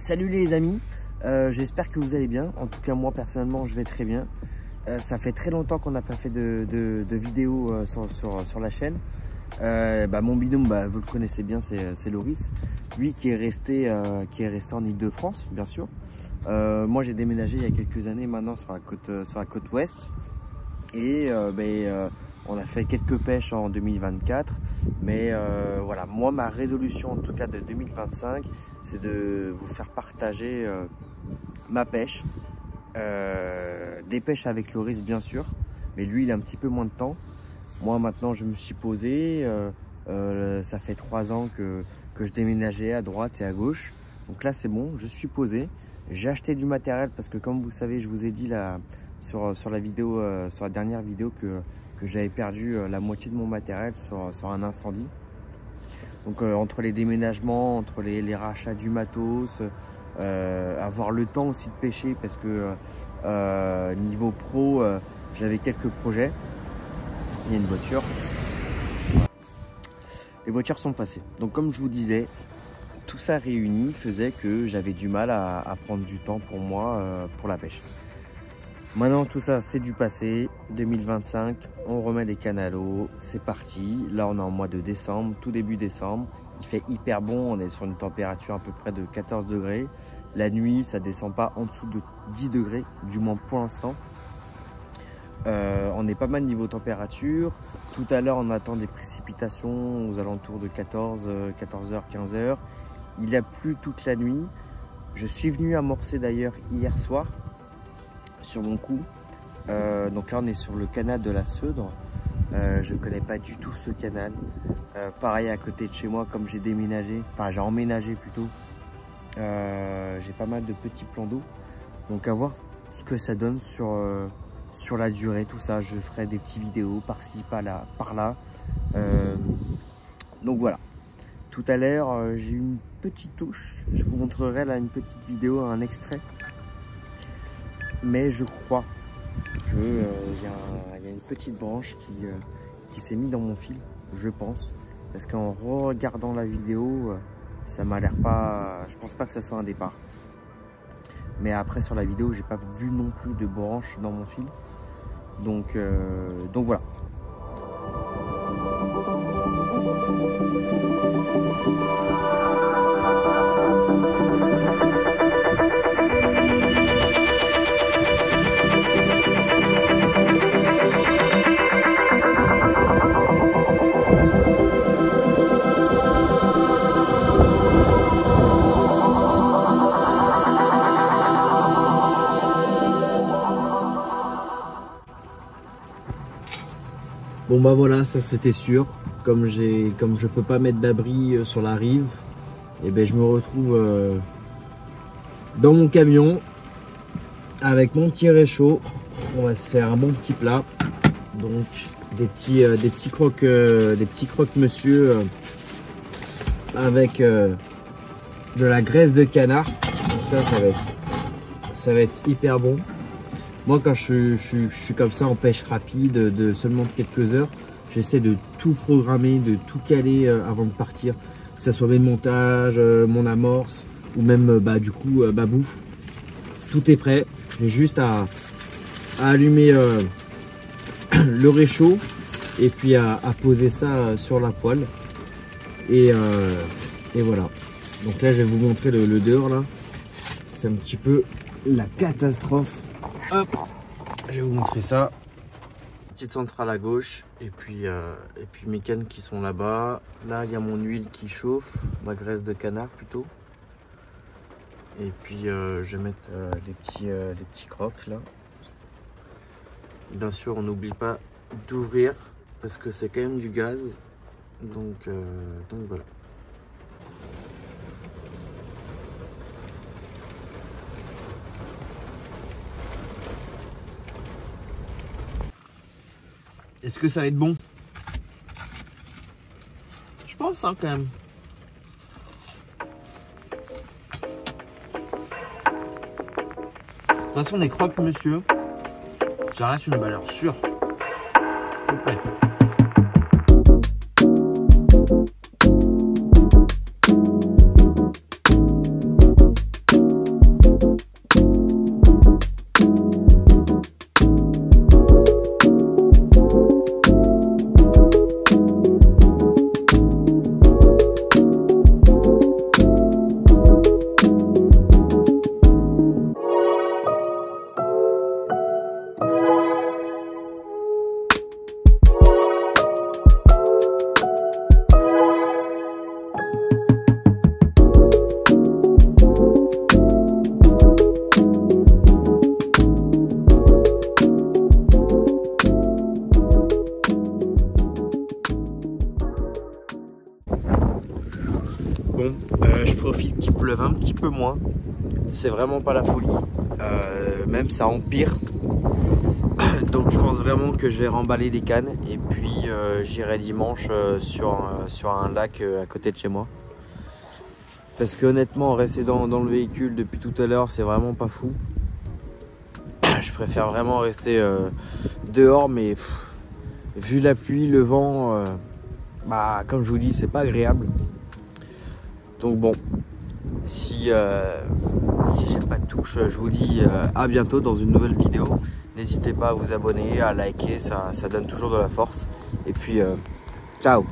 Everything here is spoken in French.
Salut les amis, j'espère que vous allez bien. En tout cas moi personnellement je vais très bien. Ça fait très longtemps qu'on n'a pas fait de vidéo sur la chaîne. Mon binôme, vous le connaissez bien, c'est Loris. Lui qui est resté en Ile-de-France bien sûr. Moi j'ai déménagé il y a quelques années maintenant sur la côte ouest. Et on a fait quelques pêches en 2024. Mais voilà, moi ma résolution en tout cas de 2025, c'est de vous faire partager ma pêche, des pêches avec Loris bien sûr, mais lui il a un petit peu moins de temps. Moi maintenant je me suis posé, ça fait 3 ans que je déménageais à droite et à gauche, donc là c'est bon, je suis posé. J'ai acheté du matériel parce que comme vous savez, je vous ai dit là sur la vidéo, sur la dernière vidéo que j'avais perdu la moitié de mon matériel sur un incendie. Donc entre les déménagements, entre les rachats du matos, avoir le temps aussi de pêcher parce que niveau pro, j'avais quelques projets. Il y a une voiture. Les voitures sont passées. Donc comme je vous disais, tout ça réuni faisait que j'avais du mal à prendre du temps pour moi pour la pêche. Maintenant tout ça c'est du passé, 2025, on remet des canalos, c'est parti. Là on est en mois de décembre, tout début décembre, il fait hyper bon, on est sur une température à peu près de 14 degrés. La nuit ça descend pas en dessous de 10 degrés, du moins pour l'instant. On est pas mal niveau température. Tout à l'heure on attend des précipitations aux alentours de 14h, 15h. Il a plu toute la nuit. Je suis venu amorcer d'ailleurs hier soir sur mon coup. Donc là on est sur le canal de la Seudre. Je connais pas du tout ce canal. Pareil à côté de chez moi, comme j'ai déménagé, enfin j'ai emménagé plutôt, j'ai pas mal de petits plans d'eau. Donc à voir ce que ça donne sur la durée, tout ça. Je ferai des petites vidéos par-ci, par-là. Donc voilà. Tout à l'heure j'ai eu une petite touche. Je vous montrerai là une petite vidéo, un extrait. Mais je crois qu'il y a une petite branche qui s'est mise dans mon fil, je pense. Parce qu'en regardant la vidéo, ça m'a l'air pas... Je pense pas que ça soit un départ. Mais après sur la vidéo, j'ai pas vu non plus de branche dans mon fil. Donc voilà. Bon bah voilà, ça c'était sûr. Comme je peux pas mettre d'abri sur la rive, et ben je me retrouve dans mon camion avec mon petit réchaud. On va se faire un bon petit plat. Donc des petits croque monsieur avec de la graisse de canard. Donc ça va être ça va être hyper bon. Moi quand je suis comme ça en pêche rapide de seulement quelques heures, j'essaie de tout programmer, de tout caler avant de partir, que ce soit mes montages, mon amorce ou même du coup ma bouffe. Tout est prêt, j'ai juste à allumer le réchaud et puis à poser ça sur la poêle et voilà. Donc là je vais vous montrer le dehors là, c'est un petit peu la catastrophe. Hop, je vais vous montrer ça. Petite centrale à gauche et puis mes cannes qui sont là-bas. Là il y a mon huile qui chauffe, ma graisse de canard plutôt. Et puis je vais mettre les petits crocs là. Bien sûr on n'oublie pas d'ouvrir parce que c'est quand même du gaz. Donc voilà. Est-ce que ça va être bon? Je pense hein, quand même. De toute façon les crocs monsieur, ça reste une valeur sûre. S'il vous plaît. Bon, je profite qu'il pleuve un petit peu moins. C'est vraiment pas la folie. Même ça empire. Donc je pense vraiment que je vais remballer les cannes. Et puis j'irai dimanche sur un lac à côté de chez moi. Parce que honnêtement, rester dans le véhicule depuis tout à l'heure, c'est vraiment pas fou. Je préfère vraiment rester dehors. Mais vu la pluie, le vent, comme je vous dis, c'est pas agréable. Donc bon, si j'ai pas de touche, je vous dis à bientôt dans une nouvelle vidéo. N'hésitez pas à vous abonner, à liker, ça donne toujours de la force. Et puis, ciao!